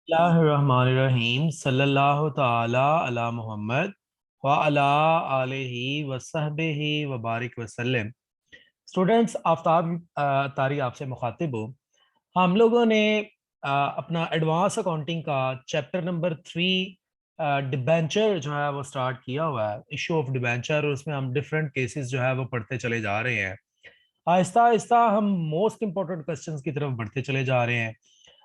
बिस्मिल्लाहिर्रहमानिर्रहीम सल्लल्लाहु ताला अला मुहम्मद व अला आलिहि व सहबिहि व बारिक वसल्लम। स्टूडेंट्स, आफ्ताब तारी आपसे मुखातिब हूँ। हम लोगों ने अपना एडवांस अकाउंटिंग का चैप्टर नंबर 3 डिबेंचर जो है वो स्टार्ट किया हुआ है, इशू ऑफ डिबेंचर, और उसमें हम डिफरेंट केसेस जो है वो पढ़ते चले जा रहे हैं। आहिस्ता आहिस्ता हम मोस्ट इंपॉर्टेंट क्वेश्चंस की तरफ बढ़ते चले जा रहे हैं।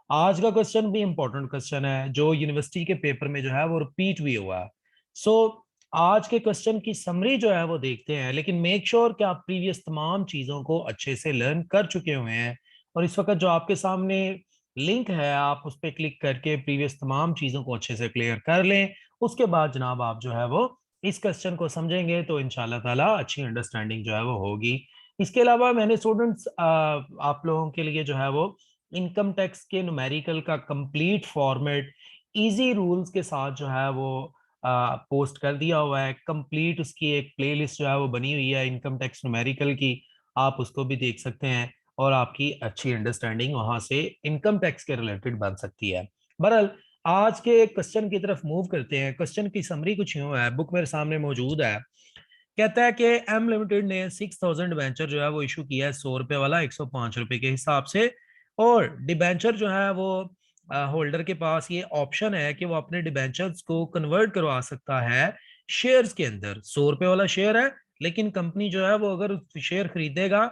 आज का क्वेश्चन भी इंपॉर्टेंट क्वेश्चन है जो यूनिवर्सिटी के पेपर में जो है वो रिपीट भी हुआ है। सो आज के क्वेश्चन की समरी जो है वो देखते हैं, लेकिन मेक श्योर कि आप प्रीवियस तमाम चीजों को अच्छे से लर्न कर चुके हुए हैं। और इस वक्त जो आपके सामने लिंक है, आप उस पर क्लिक करके प्रीवियस तमाम चीजों को अच्छे से क्लियर कर लें। उसके बाद जनाब आप जो है वो इस क्वेश्चन को समझेंगे तो इंशाल्लाह ताला अच्छी अंडरस्टैंडिंग जो है वो होगी। इसके अलावा मैंने स्टूडेंट्स आप लोगों के लिए जो है वो इनकम टैक्स के न्यूमेरिकल का कंप्लीट फॉर्मेट इजी रूल्स के साथ जो है वो पोस्ट कर दिया हुआ है। कंप्लीट उसकी एक प्लेलिस्ट जो है वो बनी हुई है इनकम टैक्स न्यूमेरिकल की, आप उसको भी देख सकते हैं और आपकी अच्छी अंडरस्टैंडिंग वहां से इनकम टैक्स के रिलेटेड बन सकती है। बहरहाल आज के क्वेश्चन की तरफ मूव करते हैं। क्वेश्चन की समरी कुछ यूं है, बुक मेरे सामने मौजूद है। कहता है कि एम लिमिटेड ने 6000 डिबेंचर जो है वो इशू किया है 100 रुपए वाला 105 रुपए के हिसाब से। और डिबेंचर जो है वो होल्डर के पास ये ऑप्शन है कि वो अपने डिबेंचर्स को कन्वर्ट करवा सकता है शेयर्स के अंदर। 100 रुपए वाला शेयर है, लेकिन कंपनी जो है वो अगर शेयर खरीदेगा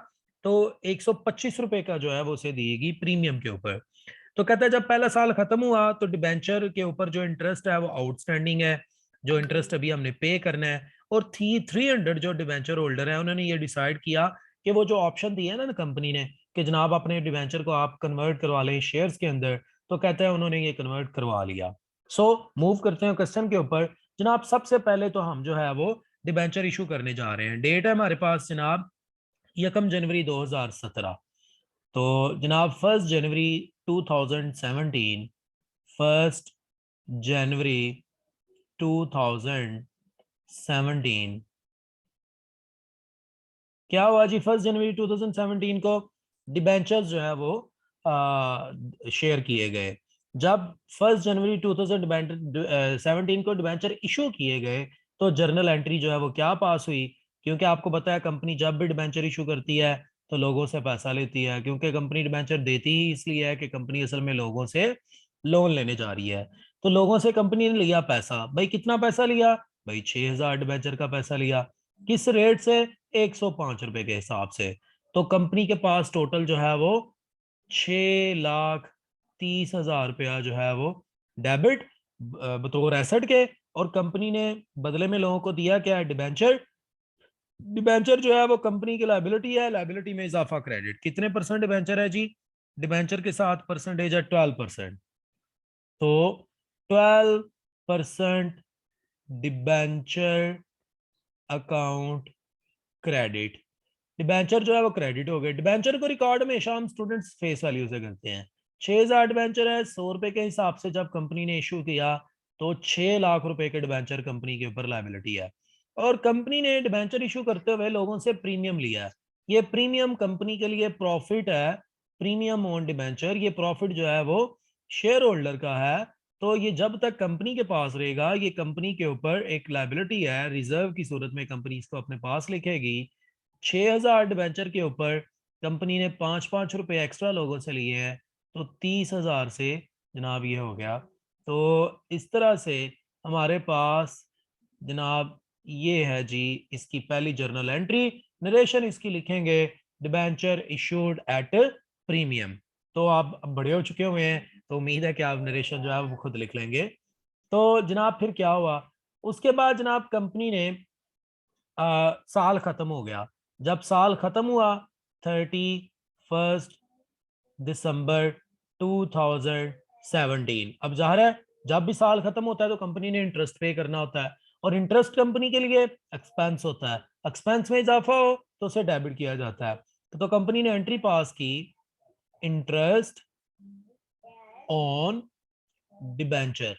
तो 125 रुपए का जो है वो उसे देगी प्रीमियम के ऊपर। तो कहता है जब पहला साल खत्म हुआ तो डिबेंचर के ऊपर जो इंटरेस्ट है वो आउटस्टैंडिंग है, जो इंटरेस्ट अभी हमने पे करना है। और 300 जो डिबेंचर होल्डर है उन्होंने ये डिसाइड किया कि वो जो ऑप्शन दिया ना कंपनी ने कि जनाब अपने डिबेंचर को आप कन्वर्ट करवा लें शेयर्स के अंदर, तो कहते हैं उन्होंने ये कन्वर्ट करवा लिया। सो मूव करते हैं क्वेश्चन के ऊपर। जनाब सबसे पहले तो हम जो है वो डिबेंचर इशू करने जा रहे हैं। डेट है हमारे पास जनाब 1 जनवरी 2017। तो जनाब 1 जनवरी 2017, 1 जनवरी 2017 क्या हुआ जी? 1 जनवरी 2017 को डिबेंचर्स जो है वो शेयर किए गए। जब 1 जनवरी 2017 को डिबेंचर इशू किए गए तो जर्नल एंट्री जो है वो क्या पास हुई? क्योंकि आपको पता है कंपनी जब भी डिबेंचर इशू करती है तो लोगों से पैसा लेती है, क्योंकि कंपनी डिबेंचर देती ही इसलिए है कि कंपनी असल में लोगों से लोन लेने जा रही है। तो लोगों से कंपनी ने लिया पैसा, भाई कितना पैसा लिया? भाई 6000 डिबेंचर का पैसा लिया। किस रेट से? 105 रुपए के हिसाब से। तो कंपनी के पास टोटल जो है वो 6,30,000 रुपया जो है वो डेबिट बतौर एसेट के। और कंपनी ने बदले में लोगों को दिया क्या? डिबेंचर। डिबेंचर जो है वो कंपनी की लाइबिलिटी है, लाइबिलिटी में इजाफा क्रेडिट। कितने परसेंट डिबेंचर है जी? डिबेंचर के साथ परसेंटेज है 12%। तो 12% डिबेंचर अकाउंट क्रेडिट। डिबेंचर जो है वो क्रेडिट हो गए। डिबेंचर को रिकॉर्ड हमेशा हम स्टूडेंट्स फेस वैल्यू से करते हैं। 6,000 डिबेंचर है, 100 रुपए के हिसाब से जब कंपनी ने इशू किया तो 6 लाख रुपए के डिबेंचर कंपनी के ऊपर लाइबिलिटी है। और कंपनी ने डिबेंचर इशू करते हुए लोगों से प्रीमियम लिया है। ये प्रीमियम कंपनी के लिए प्रॉफिट है। प्रीमियम ऑन डिबेंचर, ये प्रॉफिट जो है वो शेयर होल्डर का है। तो ये जब तक कंपनी के पास रहेगा ये कंपनी के ऊपर एक लाइबिलिटी है, रिजर्व की सूरत में कंपनी इसको अपने पास लिखेगी। 6,000 डिबेंचर के ऊपर कंपनी ने 5-5 रुपए एक्स्ट्रा लोगों से लिए हैं, तो 30,000 से जनाब ये हो गया। तो इस तरह से हमारे पास जनाब ये है जी इसकी पहली जर्नल एंट्री। नरेशन इसकी लिखेंगे डिबेंचर इशूड एट प्रीमियम। तो आप अब बड़े हो चुके हुए हैं तो उम्मीद है कि आप नरेशन जो है वो खुद लिख लेंगे। तो जनाब फिर क्या हुआ? उसके बाद जनाब कंपनी ने साल खत्म हो गया। जब साल खत्म हुआ 31 दिसंबर 2017। अब जाहिर है जब भी साल खत्म होता है तो कंपनी ने इंटरेस्ट पे करना होता है, और इंटरेस्ट कंपनी के लिए एक्सपेंस होता है। एक्सपेंस में इजाफा हो तो उसे डेबिट किया जाता है। तो कंपनी ने एंट्री पास की interest on debenture.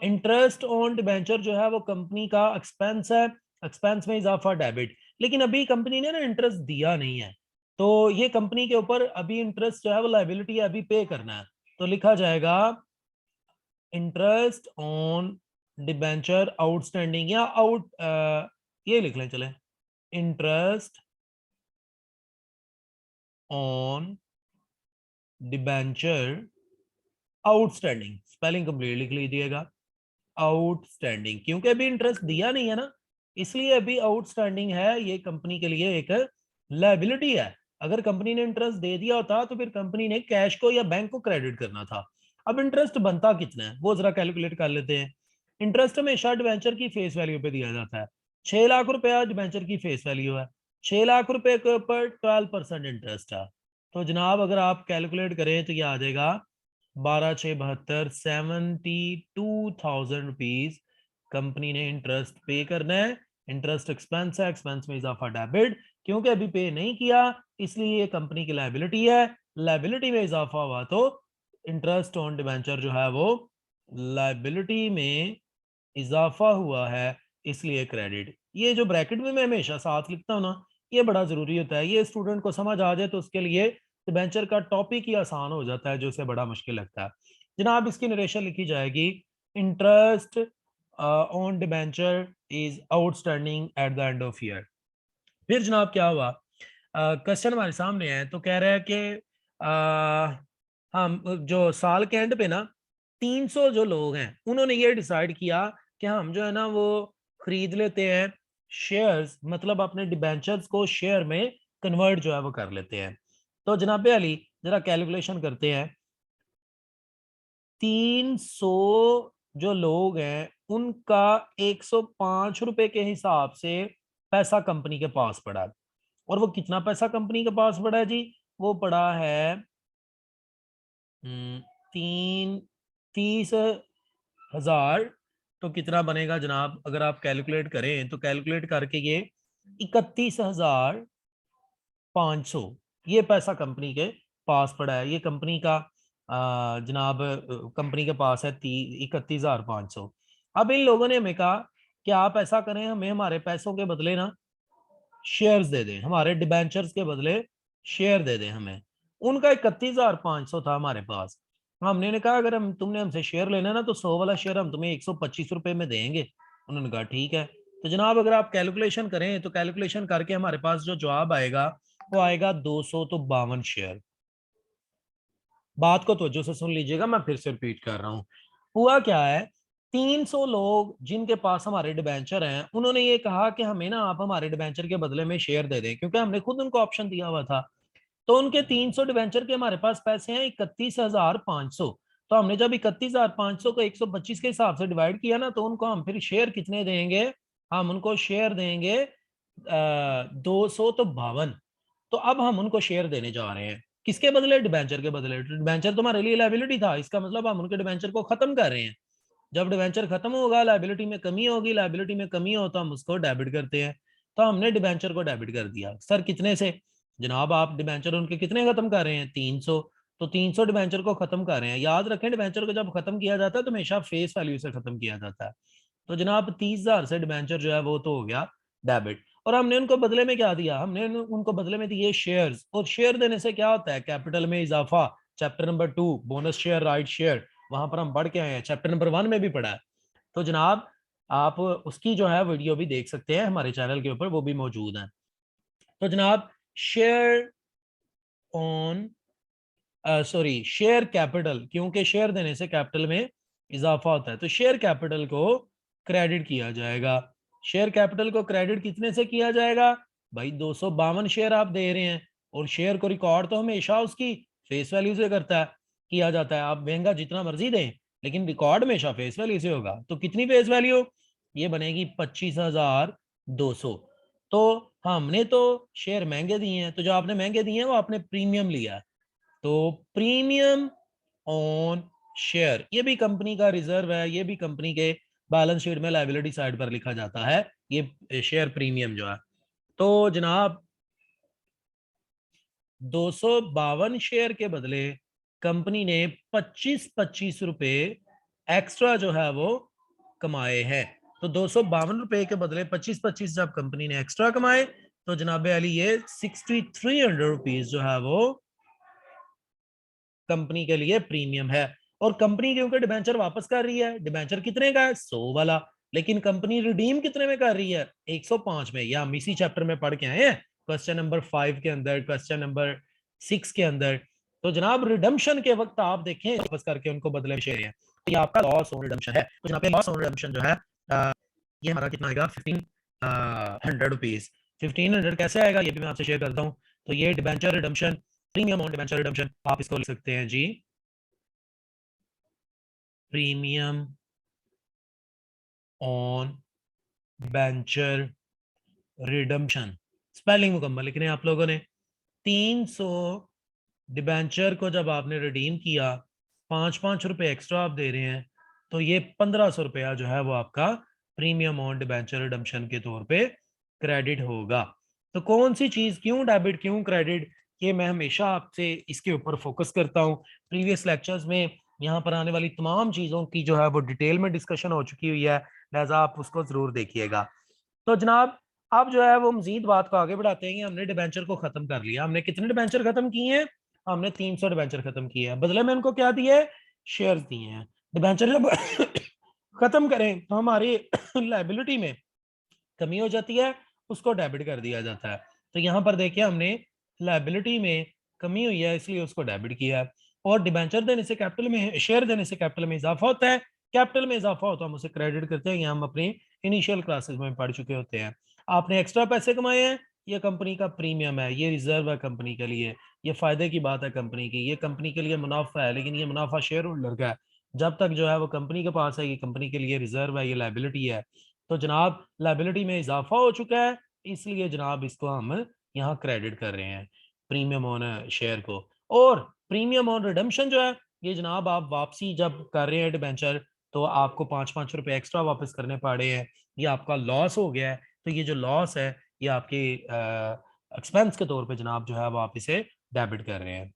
Interest on debenture जो है वो कंपनी का एक्सपेंस है, एक्सपेंस में इजाफा डेबिट। लेकिन अभी कंपनी ने ना इंटरेस्ट दिया नहीं है, तो ये कंपनी के ऊपर अभी इंटरेस्ट जो है वो लाइबिलिटी है, अभी पे करना है। तो लिखा जाएगा इंटरेस्ट ऑन डिबेंचर आउटस्टैंडिंग या ये लिख लें चले, interest on debenture outstanding, spelling complete लिख लीजिएगा, आउटस्टैंडिंग, क्योंकि अभी इंटरेस्ट दिया नहीं है ना, इसलिए अभी आउटस्टैंडिंग है। ये कंपनी के लिए एक लायबिलिटी है। अगर कंपनी ने इंटरेस्ट दे दिया होता तो फिर कंपनी ने कैश को या बैंक को क्रेडिट करना था। अब इंटरेस्ट बनता कितना है वो जरा कैलकुलेट कर लेते हैं। इंटरेस्ट हमेशा डिबेंचर की फेस वैल्यू पे दिया जाता है। 6 लाख रुपया डिबेंचर की फेस वैल्यू है, 6 लाख रुपए के ऊपर 12% इंटरेस्ट है। तो जनाब अगर आप कैलकुलेट करें तो ये आ जाएगा 12×6 = 72 72,000 रुपीज कंपनी ने इंटरेस्ट पे करना है। इंटरेस्ट एक्सपेंस है, एक्सपेंस में इजाफा डेबिट, क्योंकि अभी पे नहीं किया इसलिए ये कंपनी की लायबिलिटी है। लायबिलिटी में इजाफा हुआ तो इंटरेस्ट ऑन डिबेंचर जो है वो लायबिलिटी में इजाफा हुआ है, इसलिए क्रेडिट। ये जो ब्रैकेट में मैं हमेशा साथ लिखता हूँ ना, ये बड़ा जरूरी होता है। ये स्टूडेंट को समझ आ जाए तो उसके लिए डिबेंचर का टॉपिक ही आसान हो जाता है, जो उसे बड़ा मुश्किल लगता है। जनाब इसकी नरेशन लिखी जाएगी, interest on debenture is outstanding at the end of year. फिर जनाब क्या हुआ, क्वेश्चन हमारे सामने है तो कह रहा है कि हम जो साल के एंड पे ना 300 जो लोग हैं उन्होंने ये डिसाइड किया कि हम जो है ना वो खरीद लेते हैं शेयर्स, मतलब अपने डिबेंचर्स को शेयर में कन्वर्ट जो है वो कर लेते हैं। तो जनाब अली जरा कैलकुलेशन करते हैं। 300 जो लोग हैं उनका 105 रुपए के हिसाब से पैसा कंपनी के पास पड़ा है। और वो कितना पैसा कंपनी के पास पड़ा है जी, वो पड़ा है 30,000। तो कितना बनेगा जनाब, अगर आप कैलकुलेट करें तो कैलकुलेट करके ये 31,500 ये पैसा कंपनी के पास पड़ा है। ये कंपनी का जनाब कंपनी के पास है 31,500। अब इन लोगों ने हमें कहा कि आप ऐसा करें, हमें हमारे पैसों के बदले ना शेयर्स दे दें, हमारे डिबेंचर्स के बदले शेयर दे दें हमें। उनका 31,500 था हमारे पास। हमने ने कहा अगर हम तुमने हमसे शेयर लेना ना तो 100 वाला शेयर हम तुम्हें 125 रुपए में देंगे। उन्होंने कहा ठीक है। तो जनाब अगर आप कैलकुलेशन करें तो कैलकुलेशन करके हमारे पास जो जवाब आएगा वो आएगा 252 शेयर। बात को तवज्जो से सुन लीजिएगा, मैं फिर से रिपीट कर रहा हूँ। हुआ क्या है, 300 लोग जिनके पास हमारे डिबेंचर हैं उन्होंने ये कहा कि हमें ना आप हमारे डिबेंचर के बदले में शेयर दे दें, क्योंकि हमने खुद उनको ऑप्शन दिया हुआ था। तो उनके 300 डिबेंचर के हमारे पास पैसे हैं 31,500। तो हमने जब 31,500 को 125 के हिसाब से डिवाइड किया ना तो उनको हम फिर शेयर कितने देंगे, हम उनको शेयर देंगे 252। तो अब हम उनको शेयर देने जा रहे हैं किसके बदले, डिबेंचर के बदले। डिबेंचर तो हमारे लिए लायबिलिटी था, इसका मतलब हम उनके डिबेंचर को खत्म कर रहे हैं। जब डिबेंचर खत्म होगा लायबिलिटी में कमी होगी, लायबिलिटी में कमी हो तो हम उसको डेबिट करते हैं। तो हमने डिबेंचर को डेबिट कर दिया। सर कितने से, जनाब आप डिबेंचर उनके कितने खत्म कर रहे हैं, 300। तो 300 डिबेंचर को खत्म कर रहे हैं। याद रखें डिबेंचर को जब खत्म किया जाता है तो हमेशा फेस वैल्यू से खत्म किया जाता है। तो जनाब 30,000 से डिबेंचर जो है वो तो हो गया डेबिट। और हमने उनको बदले में क्या दिया, हमने उनको बदले में दिए शेयर्स। और शेयर देने से क्या होता है, कैपिटल में इजाफा। Chapter number 2 bonus share right share, वहां पर हम पढ़ के आए हैं, चैप्टर नंबर 1 में भी पढ़ा है। तो जनाब आप उसकी जो है वीडियो भी देख सकते हैं हमारे चैनल के ऊपर, वो भी मौजूद है। तो जनाब share on sorry share capital, क्योंकि शेयर देने से कैपिटल में इजाफा होता है तो शेयर कैपिटल को क्रेडिट किया जाएगा। शेयर कैपिटल को क्रेडिट कितने से किया जाएगा भाई, 252 शेयर आप दे रहे हैं। और शेयर को रिकॉर्ड तो हमेशा उसकी फेस वैल्यू से करता है किया जाता है। आप महंगा जितना मर्जी दें लेकिन रिकॉर्ड हमेशा फेस वैल्यू से होगा। तो कितनी फेस वैल्यू, ये बनेगी 25,200। तो हमने तो शेयर महंगे दिए हैं, तो जो आपने महंगे दिए हैं वो आपने प्रीमियम लिया है। तो प्रीमियम ऑन शेयर ये भी कंपनी का रिजर्व है, ये भी कंपनी के बैलेंस शीट में लायबिलिटी साइड पर लिखा जाता है, ये शेयर प्रीमियम जो है। तो जनाब 252 शेयर के बदले कंपनी ने 25-25 रुपए एक्स्ट्रा जो है वो कमाए हैं। तो 252 रुपए के बदले 25-25 जब कंपनी ने एक्स्ट्रा कमाए तो जनाब अली ये 6,300 रुपीज जो है वो कंपनी के लिए प्रीमियम है। और कंपनी क्योंकि डिबेंचर वापस कर रही है, डिबेंचर कितने का है 100 वाला, लेकिन कंपनी रिडीम कितने में कर रही है 105 में। या हम इसी चैप्टर में पढ़ के आए हैं क्वेश्चन नंबर 5 के अंदर, क्वेश्चन नंबर 6 के अंदर। तो जनाब रिडम्पशन के वक्त आप देखें वापस करके उनको बदले में शेयर है, तो ये आपका लॉस ऑन रिडम्पशन है। तो जनाब लॉस ऑन रिडम्पशन जो है ये हमारा कितना आएगा 1500 रुपीज। 1500 कैसे आएगा ये भी मैं आपसे शेयर करता हूँ। तो ये debenture redemption, premium on debenture redemption, आप इसको लिख सकते हैं जी premium on debenture redemption. Spelling मुकम्मल लिखने हैं आप लोगों ने। 300 डिबेंचर को जब आपने रिडीम किया, 5-5 रुपए एक्स्ट्रा आप दे रहे हैं, तो ये 1500 रुपया जो है वो आपका प्रीमियम ऑन डिबेंचर रिडम्पशन के तौर पे क्रेडिट होगा। तो कौन सी चीज क्यों डेबिट क्यों क्रेडिट, ये मैं हमेशा आपसे इसके ऊपर फोकस करता हूँ। प्रीवियस लेक्चर्स में यहाँ पर आने वाली तमाम चीजों की जो है वो डिटेल में डिस्कशन हो चुकी हुई है, लिहाजा आप उसको जरूर देखिएगा। तो जनाब अब जो है वो मजीद बात को आगे बढ़ाते हैं कि हमने डिबेंचर को खत्म कर लिया। हमने कितने डिबेंचर खत्म किए हैं, हमने 300 डिबेंचर खत्म किए हैं, बदले में इनको क्या दिए, शेयर्स दिए हैं। डिबेंचर जब खत्म करें तो हमारी लाइबिलिटी में कमी हो जाती है, उसको डेबिट कर दिया जाता है। तो यहाँ पर देखिए हमने लाइबिलिटी में कमी हुई है इसलिए उसको डेबिट किया है। और डिबेंचर देने से कैपिटल में, शेयर देने से कैपिटल में इजाफा होता है, कैपिटल में इजाफा होता है हम उसे क्रेडिट करते हैं। हम अपनी इनिशियल क्लासेस में पढ़ चुके होते हैं। आपने एक्स्ट्रा पैसे कमाए हैं, ये कंपनी का प्रीमियम है, ये रिजर्व है कंपनी के लिए, ये फायदे की बात है कंपनी की, ये कंपनी के लिए मुनाफा है, लेकिन ये मुनाफा शेयर होल्डर का है। जब तक जो है वो कंपनी के पास है, ये कंपनी के लिए रिजर्व है, ये लाइबिलिटी है। तो जनाब लाइबिलिटी में इजाफा हो चुका है, इसलिए जनाब इसको हम यहाँ क्रेडिट कर रहे हैं प्रीमियम ऑन शेयर को। और प्रीमियम ऑन रिडम्पशन जो है, ये जनाब आप वापसी जब कर रहे हैं डिबेंचर, तो आपको 5-5 रुपए एक्स्ट्रा वापस करने पड़े हैं, ये आपका लॉस हो गया है। तो ये जो लॉस है ये आपके एक्सपेंस के तौर पे जनाब जो है वो आप इसे डेबिट कर रहे हैं।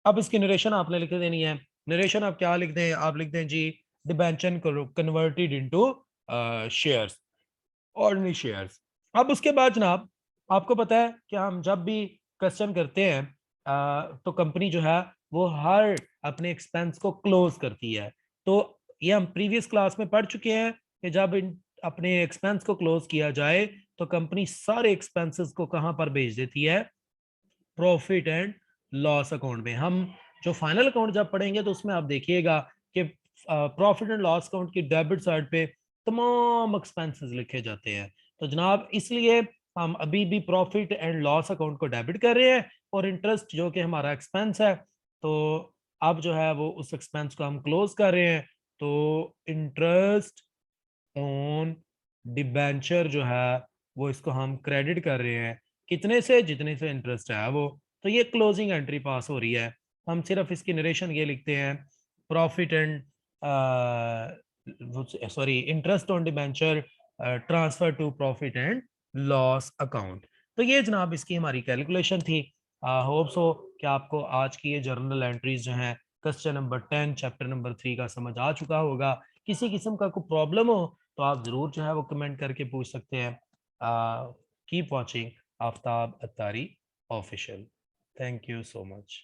अब इसकी नरेशन आपने लिख देनी है। नरेशन आप क्या लिख दें, आप लिख दें जी debenture converted into shares, ordinary shares. अब उसके बाद जनाब आपको पता है कि हम जब भी क्वेश्चन करते हैं तो कंपनी जो है वो हर अपने एक्सपेंस को क्लोज करती है। तो ये हम प्रीवियस क्लास में पढ़ चुके हैं कि जब अपने एक्सपेंस को क्लोज किया जाए तो कंपनी सारे एक्सपेंसेस को कहां पर भेज देती है, प्रॉफिट एंड लॉस अकाउंट में। हम जो फाइनल अकाउंट जब पढ़ेंगे तो उसमें आप देखिएगा कि प्रॉफिट एंड लॉस अकाउंट की डेबिट साइड पे तमाम एक्सपेंसेस लिखे जाते हैं। तो जनाब इसलिए हम अभी भी प्रॉफिट एंड लॉस अकाउंट को डेबिट कर रहे हैं, और इंटरेस्ट जो कि हमारा एक्सपेंस है, तो अब जो है वो उस एक्सपेंस को हम क्लोज कर रहे हैं। तो इंटरेस्ट ऑन डिबेंचर जो है वो इसको हम क्रेडिट कर रहे हैं, कितने से, जितने से इंटरेस्ट है वो। तो ये क्लोजिंग एंट्री पास हो रही है। हम सिर्फ इसकी नरेशन ये लिखते हैं profit and sorry interest on debenture transfer to profit and loss account. तो ये जनाब इसकी हमारी कैलकुलेशन थी। होप सो कि आपको आज की ये जर्नल एंट्रीज जो हैं क्वेश्चन नंबर 10 चैप्टर नंबर 3 का समझ आ चुका होगा। किसी किस्म का कोई प्रॉब्लम हो तो आप जरूर जो है वो कमेंट करके पूछ सकते हैं। Keep watching Aftab Attari official. Thank you so much.